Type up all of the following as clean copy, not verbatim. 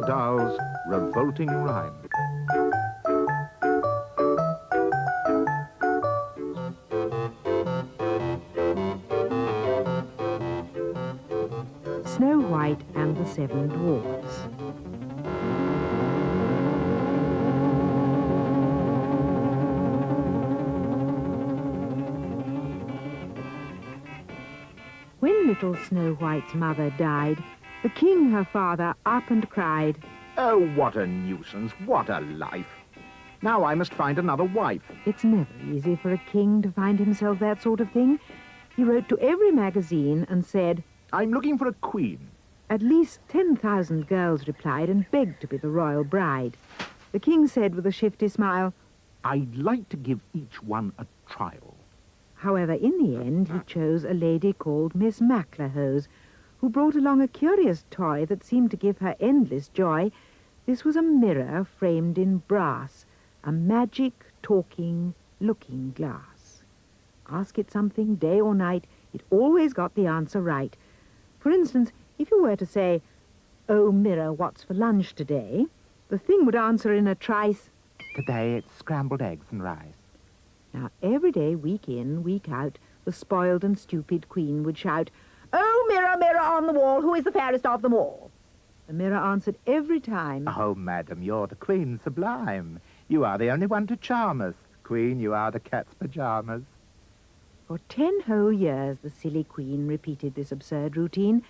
Dahl's Revolting Rhymes. Snow White and the Seven Dwarfs. When little Snow White's mother died, the king, her father, up and cried, Oh, what a nuisance, what a life. Now I must find another wife. It's never easy for a king to find himself that sort of thing. He wrote to every magazine and said, I'm looking for a queen. At least 10,000 girls replied and begged to be the royal bride. The king said with a shifty smile, I'd like to give each one a trial. However, in the end, he chose a lady called Miss Maclehose, who brought along a curious toy that seemed to give her endless joy. This was a mirror framed in brass, a magic, talking, looking glass. Ask it something day or night, it always got the answer right. For instance, if you were to say, Oh, mirror, what's for lunch today? The thing would answer in a trice, Today it's scrambled eggs and rice. Now, every day, week in, week out, the spoiled and stupid queen would shout, Oh, mirror, mirror on the wall, who is the fairest of them all? The mirror answered every time, Oh, madam, you're the queen sublime. You are the only one to charm us. Queen, you are the cat's pyjamas. For 10 whole years, the silly queen repeated this absurd routine.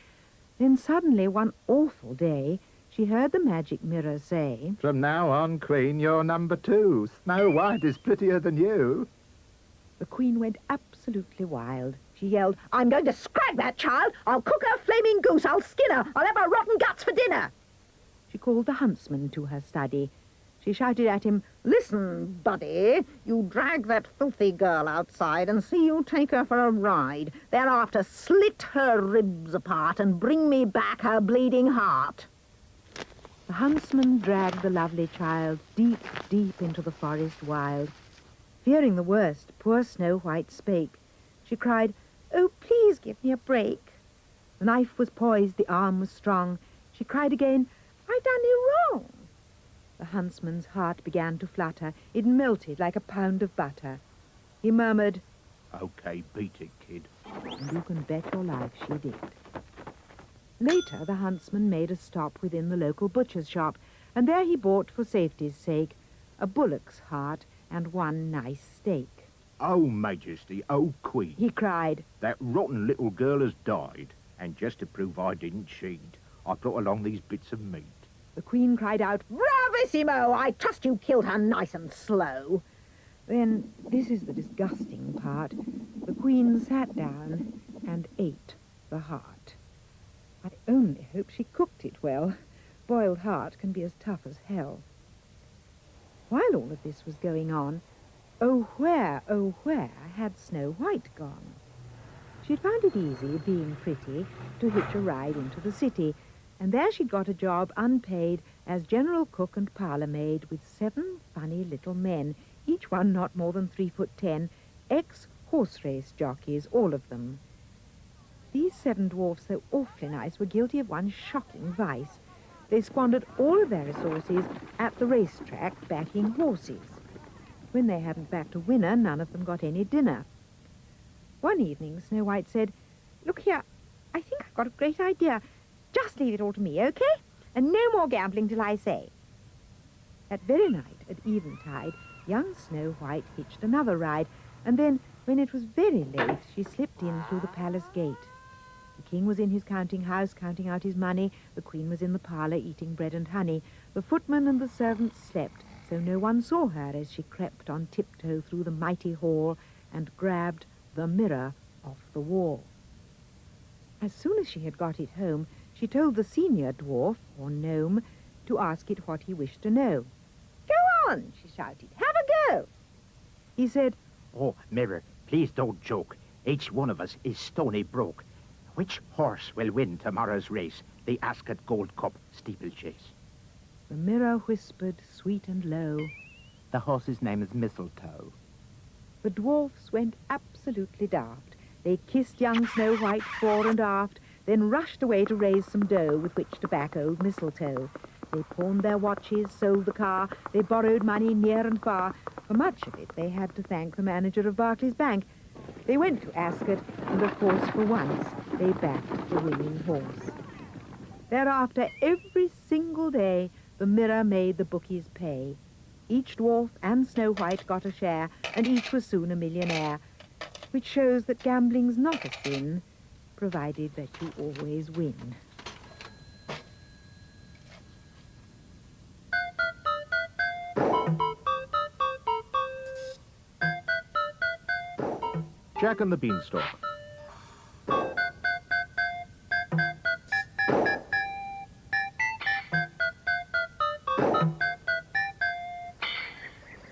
Then suddenly, one awful day, she heard the magic mirror say, From now on, Queen, you're number 2. Snow White is prettier than you. The queen went absolutely wild. She yelled, I'm going to scrag that child! I'll cook her flaming goose! I'll skin her! I'll have her rotten guts for dinner! She called the huntsman to her study. She shouted at him, Listen, buddy, you drag that filthy girl outside and see you take her for a ride. Thereafter slit her ribs apart and bring me back her bleeding heart. The huntsman dragged the lovely child deep, deep into the forest wild. Fearing the worst, poor Snow White spake. She cried, Oh, please give me a break. The knife was poised, the arm was strong. She cried again, I done you wrong. The huntsman's heart began to flutter. It melted like a pound of butter. He murmured, Okay, beat it, kid. And you can bet your life she did. Later, the huntsman made a stop within the local butcher's shop, and there he bought, for safety's sake, a bullock's heart and one nice steak. Oh, Majesty, oh, Queen, He cried, that rotten little girl has died, and just to prove I didn't cheat, I brought along these bits of meat. The Queen cried out, Bravissimo! I trust you killed her nice and slow. Then, this is the disgusting part, the Queen sat down and ate the heart. I only hope she cooked it well. Boiled heart can be as tough as hell. While all of this was going on, oh, where had Snow White gone? She'd found it easy, being pretty, to hitch a ride into the city, and there she'd got a job unpaid as general cook and parlour-maid with 7 funny little men, each one not more than 3'10", ex-horse-race jockeys, all of them. These 7 dwarfs, though awfully nice, were guilty of one shocking vice. They squandered all of their resources at the racetrack backing horses. When they hadn't backed a winner, none of them got any dinner. One evening, Snow White said, Look here, I think I've got a great idea. Just leave it all to me, okay? And no more gambling till I say. That very night, at eventide, young Snow White hitched another ride, and then, when it was very late, she slipped in through the palace gate. The king was in his counting-house, counting out his money. The queen was in the parlour, eating bread and honey. The footman and the servants slept, so no one saw her as she crept on tiptoe through the mighty hall and grabbed the mirror off the wall. As soon as she had got it home, she told the senior dwarf, or gnome, to ask it what he wished to know. Go on, she shouted, have a go. He said, Oh, mirror, please don't joke. Each one of us is stony broke. Which horse will win tomorrow's race, the Ascot Gold Cup steeplechase? The mirror whispered, sweet and low, The horse's name is Mistletoe. The dwarfs went absolutely daft. They kissed young Snow White fore and aft, then rushed away to raise some dough with which to back old Mistletoe. They pawned their watches, sold the car, they borrowed money near and far. For much of it, they had to thank the manager of Barclays Bank. They went to Ascot, and of course, for once, they backed the winning horse. Thereafter, every single day, the mirror made the bookies pay. Each dwarf and Snow White got a share, and each was soon a millionaire, which shows that gambling's not a sin, provided that you always win. Jack and the Beanstalk.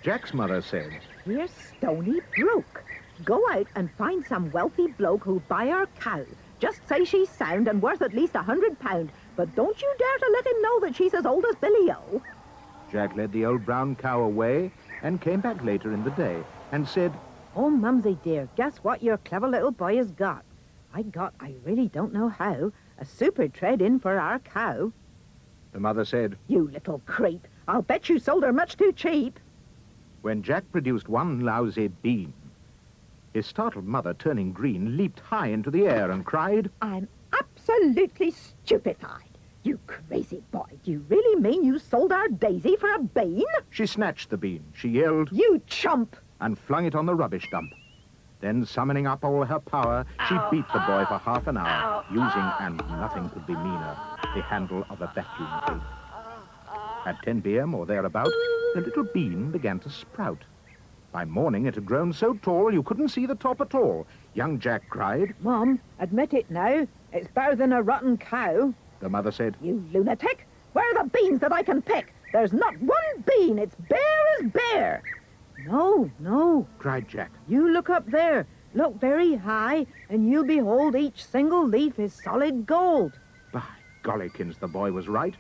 Jack's mother said, "Here's Stony Brook. Go out and find some wealthy bloke who'll buy our cow. Just say she's sound and worth at least £100, but don't you dare to let him know that she's as old as Billy-O." Jack led the old brown cow away and came back later in the day and said, "Oh, Mumsy dear, guess what your clever little boy has got? I really don't know how, a super trade-in for our cow." The mother said, "You little creep, I'll bet you sold her much too cheap." when Jack produced one lousy bean, his startled mother, turning green, leaped high into the air and cried, "I'm absolutely stupefied. You crazy boy, do you really mean you sold our Daisy for a bean?" She snatched the bean, she yelled, "You chump!" and flung it on the rubbish dump. Then, summoning up all her power, she beat the boy for half an hour, using, and nothing could be meaner, the handle of a vacuum cleaner. At 10 p.m. or thereabout, the little bean began to sprout. By morning, it had grown so tall you couldn't see the top at all. Young Jack cried. "Mum, admit it now. It's better than a rotten cow." The mother said, "You lunatic! Where are the beans that I can pick? There's not one bean. It's bare as bare." "No, no," cried Jack. "you look up there. Look very high, and you'll behold each single leaf is solid gold." By gollykins, the boy was right.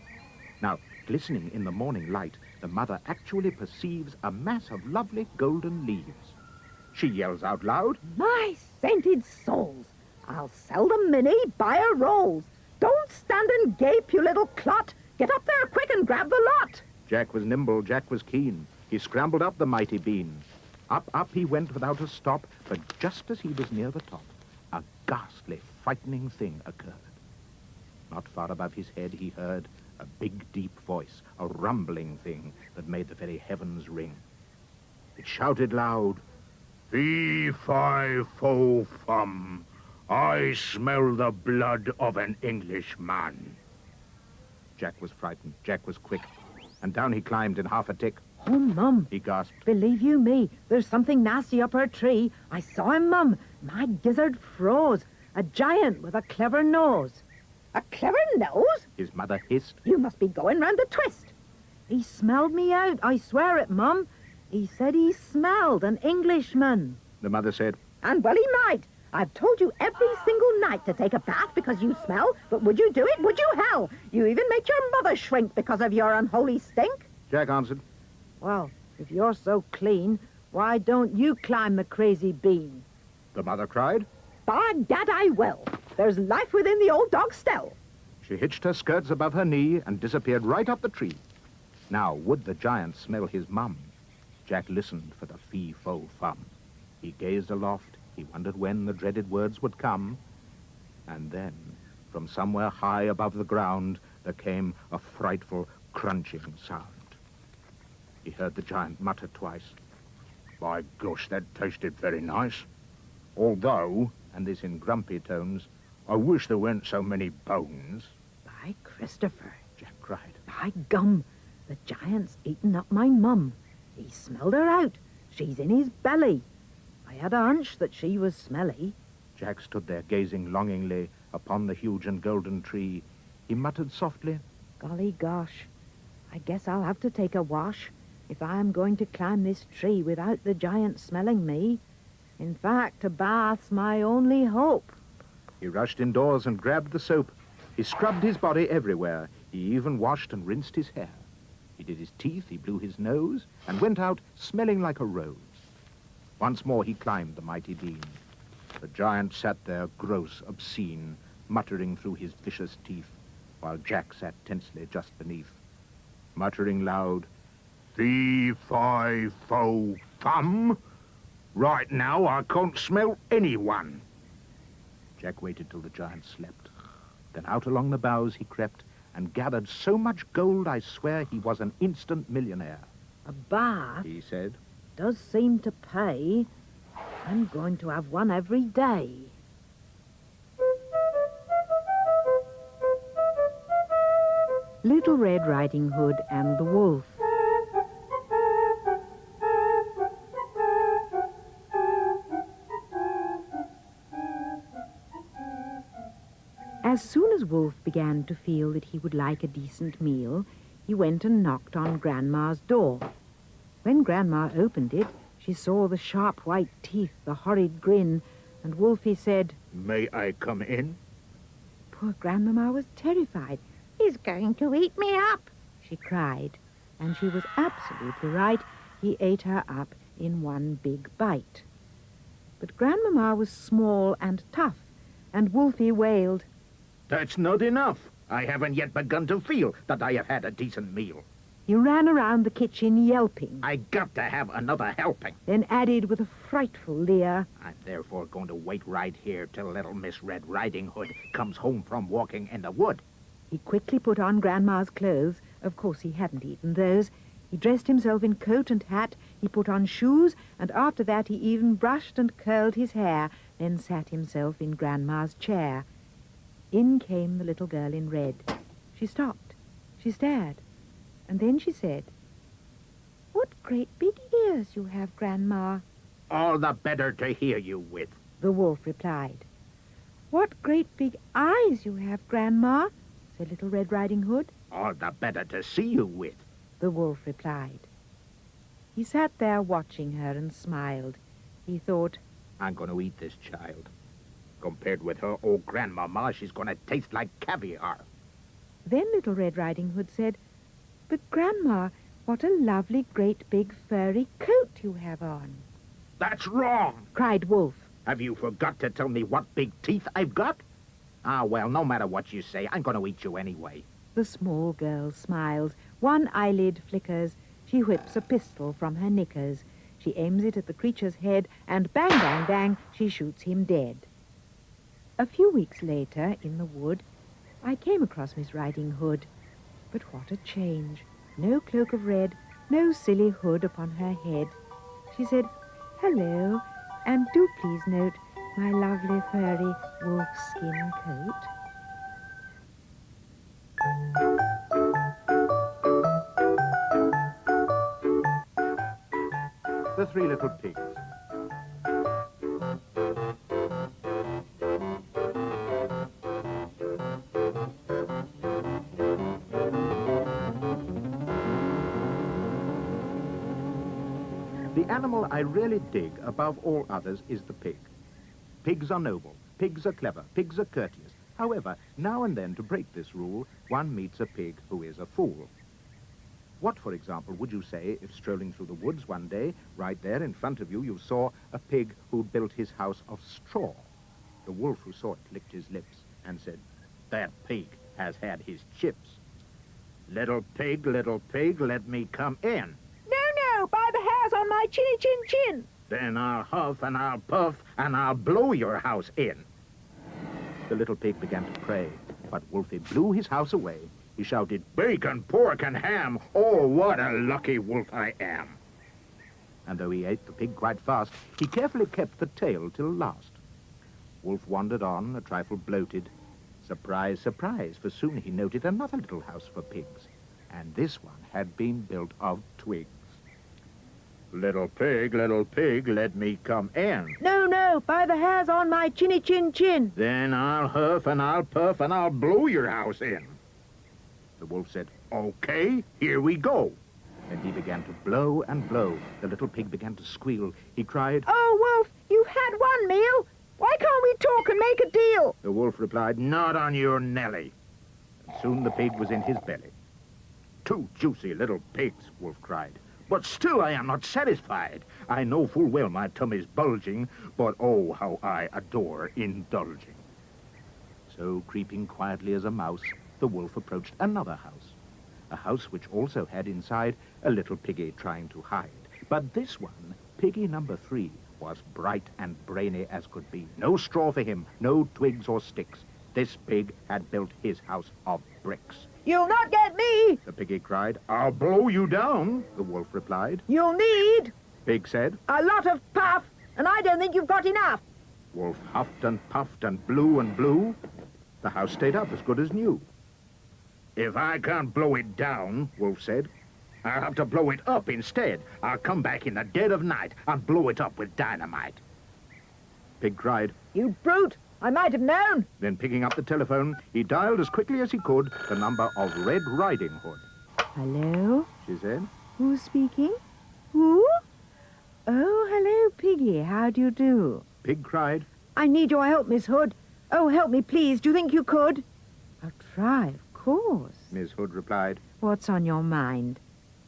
Now, glistening in the morning light, the mother actually perceives a mass of lovely golden leaves. She yells out loud, "My scented souls! I'll sell the Minnie, buy her rolls. Don't stand and gape, you little clot. Get up there quick and grab the lot." Jack was nimble, Jack was keen. He scrambled up the mighty bean. Up, up he went without a stop, but just as he was near the top, a ghastly, frightening thing occurred. Not far above his head he heard a big, deep voice, a rumbling thing that made the very heavens ring. It shouted loud, "Fee, fi, fo, fum, I smell the blood of an Englishman." Jack was frightened, Jack was quick, and down he climbed in half a tick. "Oh, Mum, He gasped, believe you me, there's something nasty up her tree. I saw him, Mum. My gizzard froze. A giant with a clever nose." "A clever nose?" his mother hissed. "You must be going round the twist." "He smelled me out, I swear it, Mum. He said he smelled an Englishman." The mother said, "And well he might. I've told you every single night to take a bath because you smell, but would you do it? Would you, hell? You even make your mother shrink because of your unholy stink." Jack answered, "Well, if you're so clean, why don't you climb the crazy bean?" The mother cried. "By gad, I will. There's life within the old dog still." She hitched her skirts above her knee and disappeared right up the tree. Now, would the giant smell his mum? Jack listened for the fee-fo-fum. He gazed aloft. He wondered when the dreaded words would come. And then, from somewhere high above the ground, there came a frightful crunching sound. He heard the giant mutter twice, "By gosh, that tasted very nice. Although," and this in grumpy tones, "I wish there weren't so many bones." "By Christopher," Jack cried. "by gum, the giant's eaten up my mum. He smelled her out. She's in his belly. I had a hunch that she was smelly." Jack stood there gazing longingly upon the huge and golden tree. He muttered softly, "Golly gosh, I guess I'll have to take a wash if I am going to climb this tree without the giant smelling me. In fact, a bath's my only hope." He rushed indoors and grabbed the soap. He scrubbed his body everywhere. He even washed and rinsed his hair. He did his teeth, he blew his nose, and went out smelling like a rose. Once more he climbed the mighty bean. The giant sat there, gross, obscene, muttering through his vicious teeth, while Jack sat tensely just beneath. muttering loud, "Fee-fi-fo-fum! Right now I can't smell anyone." Jack waited till the giant slept. Then out along the boughs he crept and gathered so much gold I swear he was an instant millionaire. A bath He said, does seem to pay. I'm going to have one every day. Little Red Riding Hood and the Wolf. As soon as Wolf began to feel that he would like a decent meal, he went and knocked on Grandma's door. When Grandma opened it, she saw the sharp white teeth, the horrid grin, and Wolfie said, "May I come in?" Poor Grandmama was terrified. "He's going to eat me up," she cried. And she was absolutely right. He ate her up in one big bite. But Grandmama was small and tough, and Wolfie wailed, "That's not enough. I haven't yet begun to feel that I have had a decent meal. He ran around the kitchen yelping, I got to have another helping. then added with a frightful leer, I'm therefore going to wait right here till little Miss Red Riding Hood comes home from walking in the wood." He quickly put on Grandma's clothes. Of course he hadn't eaten those. He dressed himself in coat and hat. He put on shoes, and after that he even brushed and curled his hair, then sat himself in Grandma's chair. In came the little girl in red. She stopped. She stared. And then she said, "What great big ears you have, Grandma," "All the better to hear you with." the wolf replied. "What great big eyes you have, Grandma," said Little Red Riding Hood. "All the better to see you with." the wolf replied. He sat there watching her and smiled. He thought, I'm going to eat this child. Compared with her old grandmama, she's going to taste like caviar. Then Little Red Riding Hood said, "But Grandma, what a lovely great big furry coat you have on," That's wrong! cried Wolf. Have you forgot to tell me what big teeth I've got? Ah, well, no matter what you say, I'm going to eat you anyway. The small girl smiles. One eyelid flickers. She whips a pistol from her knickers. She aims it at the creature's head, and bang, bang, bang, she shoots him dead. A few weeks later, in the wood, I came across Miss Riding Hood. But what a change. No cloak of red, no silly hood upon her head. She said, "Hello, and do please note my lovely furry wolf-skin coat." The Three Little Pigs. The animal I really dig above all others is the pig. Pigs are noble, pigs are clever, pigs are courteous. However, now and then, to break this rule, one meets a pig who is a fool. What, for example, would you say if strolling through the woods one day, right there in front of you, you saw a pig who built his house of straw? The wolf who saw it licked his lips and said, That pig has had his chips. Little pig, let me come in. No, by the hairs on my chinny chin chin. Then I'll huff and I'll puff and I'll blow your house in. The little pig began to pray, but Wolfie blew his house away. He shouted, Bacon, pork, and ham. Oh, what a lucky wolf I am. And though he ate the pig quite fast, he carefully kept the tail till last. Wolf wandered on, a trifle bloated. Surprise, surprise, for soon he noted another little house for pigs. And this one had been built of twigs. Little pig, let me come in. No, by the hairs on my chinny chin chin. Then I'll huff and I'll puff and I'll blow your house in. The wolf said, Okay, here we go. and he began to blow and blow. The little pig began to squeal. He cried, "Oh, Wolf, you've had one meal. Why can't we talk and make a deal?" The wolf replied, Not on your Nelly. and soon the pig was in his belly. Two juicy little pigs, Wolf cried. But still I am not satisfied. I know full well my tummy's bulging, but oh, how I adore indulging. So, creeping quietly as a mouse, the wolf approached another house. a house which also had inside a little piggy trying to hide. But this one, piggy number 3, was bright and brainy as could be. No straw for him, no twigs or sticks. This pig had built his house of bricks. You'll not get me! The piggy cried. I'll blow you down, the wolf replied. You'll need Pig said. a lot of puff, and I don't think you've got enough. Wolf huffed and puffed and blew and blew. The house stayed up as good as new. If I can't blow it down, Wolf said, I'll have to blow it up instead. I'll come back in the dead of night and blow it up with dynamite. Pig cried. You brute! I might have known. Then picking up the telephone, he dialed as quickly as he could the number of Red Riding Hood. Hello? She said. Who's speaking? Who? Oh, hello, Piggy. How do you do? Pig cried. I need your help, Miss Hood. Oh, help me, please. Do you think you could? I'll try, of course. Miss Hood replied. What's on your mind?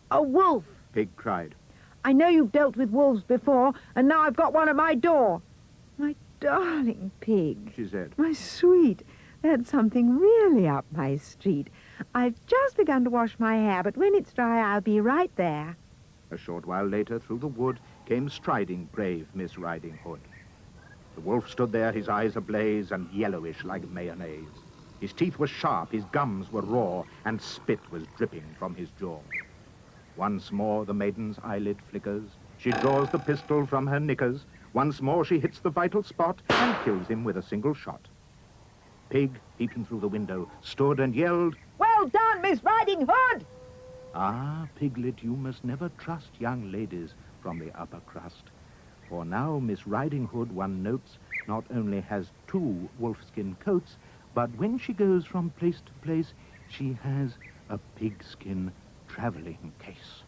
A wolf. Pig cried. I know you've dealt with wolves before, and now I've got one at my door. My darling Pig. She said. My sweet. That's something really up my street. I've just begun to wash my hair, but when it's dry, I'll be right there. A short while later, through the wood, came striding brave Miss Riding Hood. The wolf stood there, his eyes ablaze and yellowish like mayonnaise. His teeth were sharp, his gums were raw, and spit was dripping from his jaw. Once more the maiden's eyelid flickers. She draws the pistol from her knickers. Once more she hits the vital spot and kills him with a single shot. Pig, peeping through the window, stood and yelled, Well done, Miss Riding Hood! Ah, Piglet, you must never trust young ladies from the upper crust. For now Miss Riding Hood, one notes, not only has 2 wolfskin coats, but when she goes from place to place, she has a pigskin traveling case.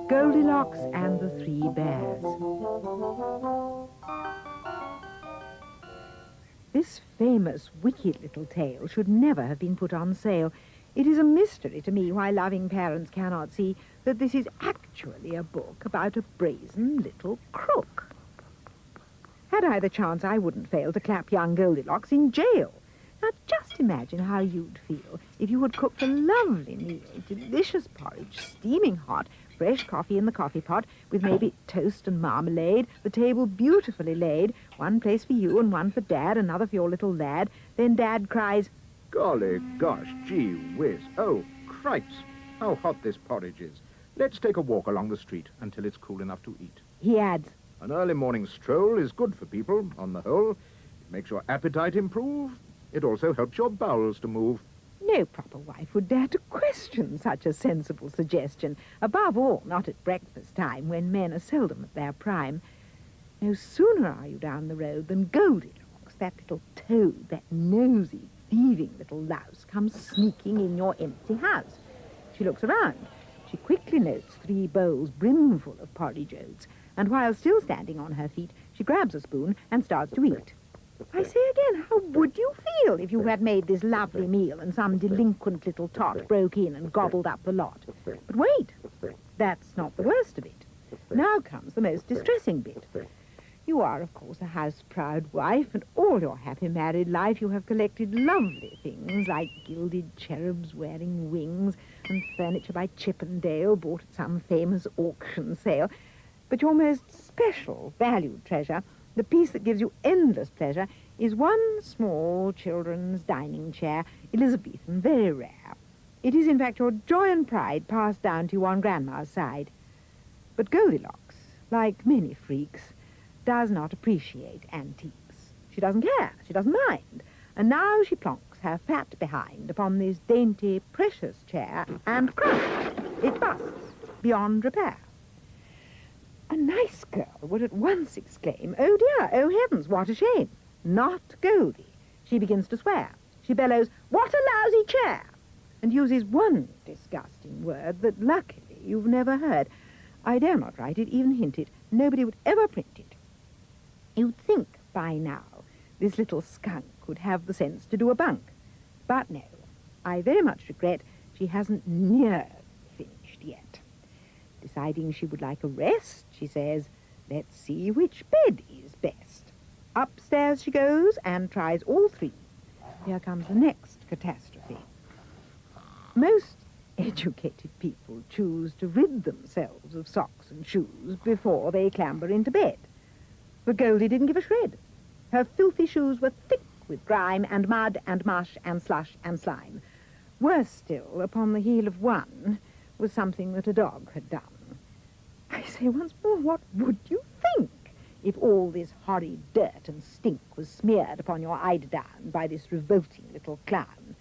Goldilocks and the 3 Bears. This famous, wicked little tale should never have been put on sale. It is a mystery to me why loving parents cannot see that this is actually a book about a brazen little crook. Had I the chance, I wouldn't fail to clap young Goldilocks in jail. Now, just imagine how you'd feel if you had cooked a lovely meal, delicious porridge, steaming hot, fresh coffee in the coffee pot, with maybe toast and marmalade, the table beautifully laid, one place for you and one for Dad, another for your little lad. Then Dad cries, Golly gosh, gee whiz. Oh, cripes, how hot this porridge is. Let's take a walk along the street until it's cool enough to eat. He adds, An early morning stroll is good for people, on the whole. It makes your appetite improve. It also helps your bowels to move. No proper wife would dare to question such a sensible suggestion, above all not at breakfast time, when men are seldom at their prime. No sooner are you down the road than Goldilocks, that little toad, that nosy, thieving little louse, comes sneaking in your empty house. She looks around. She quickly notes 3 bowls brimful of porridge oats, and while still standing on her feet, she grabs a spoon and starts to eat. I say again, how would you feel if you had made this lovely meal and some delinquent little tot broke in and gobbled up the lot? But wait, that's not the worst of it. Now comes the most distressing bit. You are, of course, a house-proud wife, and all your happy married life you have collected lovely things like gilded cherubs wearing wings and furniture by Chippendale bought at some famous auction sale. But your most special, valued treasure, the piece that gives you endless pleasure, is one small children's dining chair, Elizabethan, very rare. It is, in fact, your joy and pride passed down to you on Grandma's side. But Goldilocks, like many freaks, does not appreciate antiques. She doesn't care, she doesn't mind, and now she plonks her fat behind upon this dainty, precious chair, and crash! It busts beyond repair. A nice girl would at once exclaim, Oh dear, oh heavens, what a shame. Not Goldie. She begins to swear. She bellows, What a lousy chair! And uses one disgusting word that luckily you've never heard. I dare not write it, even hint it. Nobody would ever print it. You'd think by now this little skunk would have the sense to do a bunk. But no, I very much regret she hasn't nearly finished yet. Deciding she would like a rest, she says, Let's see which bed is best. Upstairs she goes and tries all 3. here comes the next catastrophe. Most educated people choose to rid themselves of socks and shoes before they clamber into bed. But Goldie didn't give a shred. Her filthy shoes were thick with grime and mud and mush and slush and slime. Worse still, upon the heel of one was something that a dog had done. I say once more, what would you think if all this horrid dirt and stink was smeared upon your eiderdown by this revolting little clown?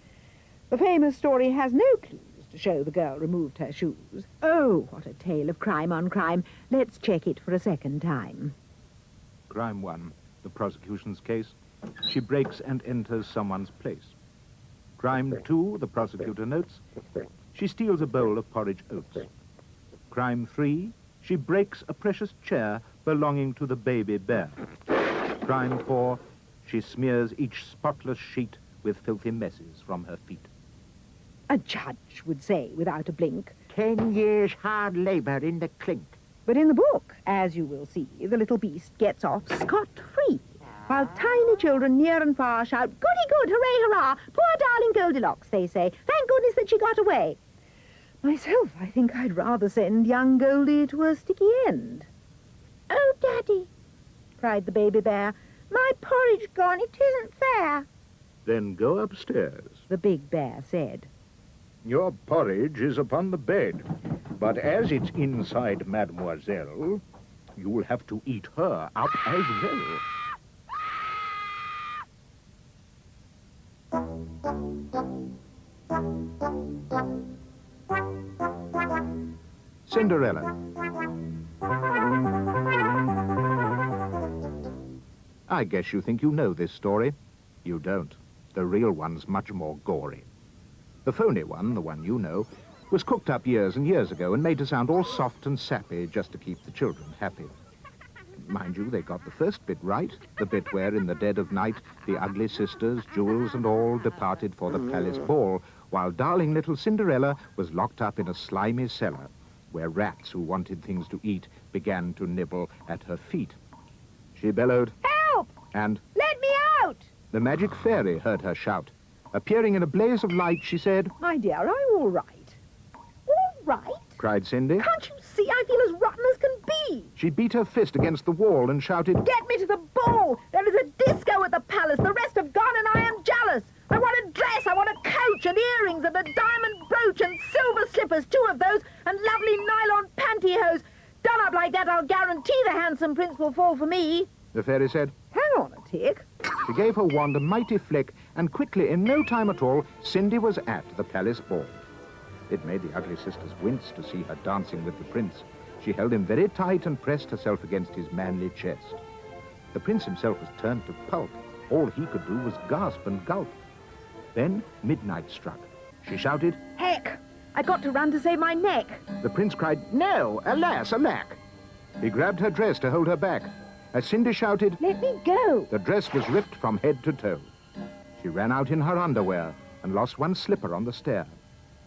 The famous story has no clues to show the girl removed her shoes. Oh, what a tale of crime on crime. Let's check it for a second time. Crime 1, the prosecution's case. She breaks and enters someone's place. Crime 2, the prosecutor notes. She steals a bowl of porridge oats. Crime 3, she breaks a precious chair belonging to the baby bear. Crime 4, she smears each spotless sheet with filthy messes from her feet. A judge would say without a blink. 10 years hard labour in the clink. But in the book, as you will see, the little beast gets off scot-free, while tiny children near and far shout, "Goody good, hooray, hurrah! Poor darling Goldilocks," they say. "Thank goodness that she got away." Myself, I think I'd rather send young Goldie to a sticky end. "Oh, Daddy," cried the baby bear, "my porridge gone, it isn't fair." Then go upstairs. The big bear said. Your porridge is upon the bed, but as it's inside Mademoiselle, you'll have to eat her up as well. Cinderella. I guess you think you know this story. You don't. The real one's much more gory. The phony one, the one you know, was cooked up years and years ago and made to sound all soft and sappy just to keep the children happy. Mind you, they got the first bit right, the bit where in the dead of night the ugly sisters, jewels and all, departed for the palace ball, while darling little Cinderella was locked up in a slimy cellar, where rats who wanted things to eat began to nibble at her feet. She bellowed, "Help! and Let me out!" the magic fairy heard her shout. Appearing in a blaze of light, she said, "My dear, are you all right?" "All right?" cried Cindy. "Can't you see I feel as rotten as can be?" She beat her fist against the wall and shouted, "Get me to the ball! There is a disco at the palace. The rest have gone and I am jealous. I want a dress, I want a coach and earrings and a diamond brooch and silver slippers, 2 of those, and lovely nylon pantyhose. Done up like that, I'll guarantee the handsome prince will fall for me." The fairy said. "Hang on a tick." She gave her wand a mighty flick, and quickly, in no time at all, Cindy was at the palace ball. It made the ugly sisters wince to see her dancing with the prince. She held him very tight and pressed herself against his manly chest. The prince himself was turned to pulp. All he could do was gasp and gulp. Then midnight struck. She shouted, "Heck! I got to run to save my neck." The prince cried, "No, alas, alack!" He grabbed her dress to hold her back. As Cindy shouted, "Let me go." the dress was ripped from head to toe. She ran out in her underwear and lost one slipper on the stair.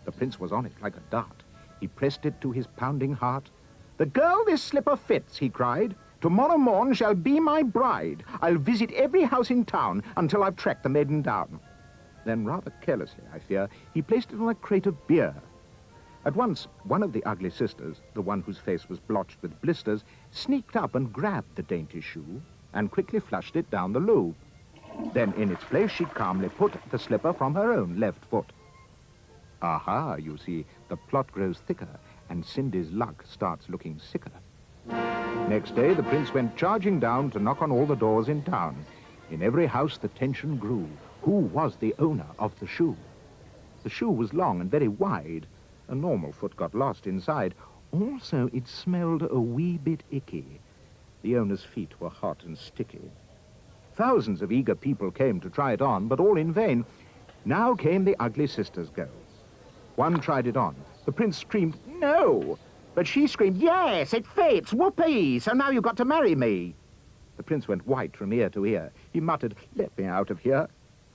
The prince was on it like a dart. He pressed it to his pounding heart. "The girl this slipper fits," he cried, "tomorrow morn shall be my bride. I'll visit every house in town until I've tracked the maiden down." Then, rather carelessly, I fear, he placed it on a crate of beer. At once, one of the ugly sisters, the one whose face was blotched with blisters, sneaked up and grabbed the dainty shoe and quickly flushed it down the loo. Then, in its place, she calmly put the slipper from her own left foot. Aha, you see, the plot grows thicker, and Cindy's luck starts looking sicker. Next day, the prince went charging down to knock on all the doors in town. In every house, the tension grew. Who was the owner of the shoe? The shoe was long and very wide. A normal foot got lost inside. Also, it smelled a wee bit icky. The owner's feet were hot and sticky. Thousands of eager people came to try it on, but all in vain. Now came the ugly sisters' girls. One tried it on. The prince screamed, "No!" But she screamed, "Yes, it fits, whoopee, so now you've got to marry me." The prince went white from ear to ear. He muttered, "Let me out of here."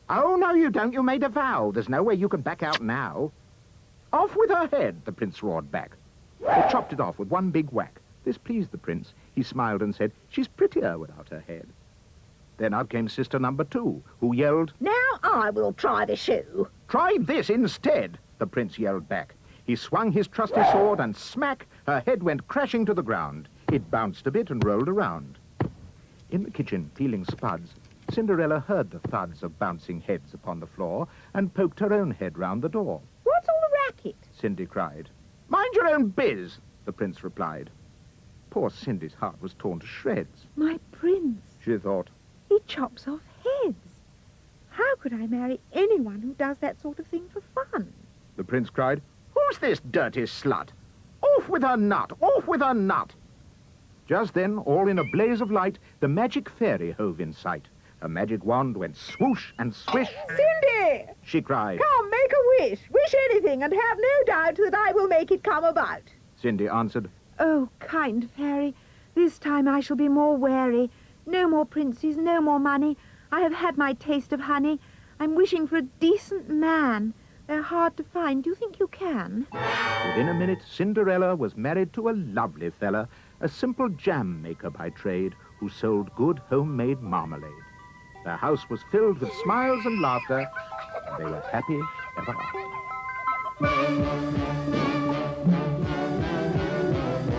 "Oh, no, you don't. You made a vow. There's no way you can back out now." "Off with her head," the prince roared back. They chopped it off with one big whack. This pleased the prince. He smiled and said, "She's prettier without her head." Then out came sister number 2, who yelled, Now I will try the shoe. "Try this instead," the prince yelled back. He swung his trusty sword, and smack, her head went crashing to the ground. It bounced a bit and rolled around. In the kitchen, peeling spuds, Cinderella heard the thuds of bouncing heads upon the floor and poked her own head round the door. What's all the racket? Cindy cried. "Mind your own biz," the prince replied. Poor Cindy's heart was torn to shreds. My prince. She thought, He chops off heads. How could I marry anyone who does that sort of thing for fun? the prince cried, "Who's this dirty slut? Off with her nut! Off with her nut!" Just then, all in a blaze of light, the magic fairy hove in sight. Her magic wand went swoosh and swish. Cindy! She cried. Come, make a wish. Wish anything, and have no doubt that I will make it come about. Cindy answered, Oh, kind fairy, this time I shall be more wary. No more princes, no more money. I have had my taste of honey. I'm wishing for a decent man. They're hard to find. Do you think you can? Within a minute, Cinderella was married to a lovely fella, a simple jam maker by trade, who sold good homemade marmalade. Their house was filled with smiles and laughter, and they were happy ever after.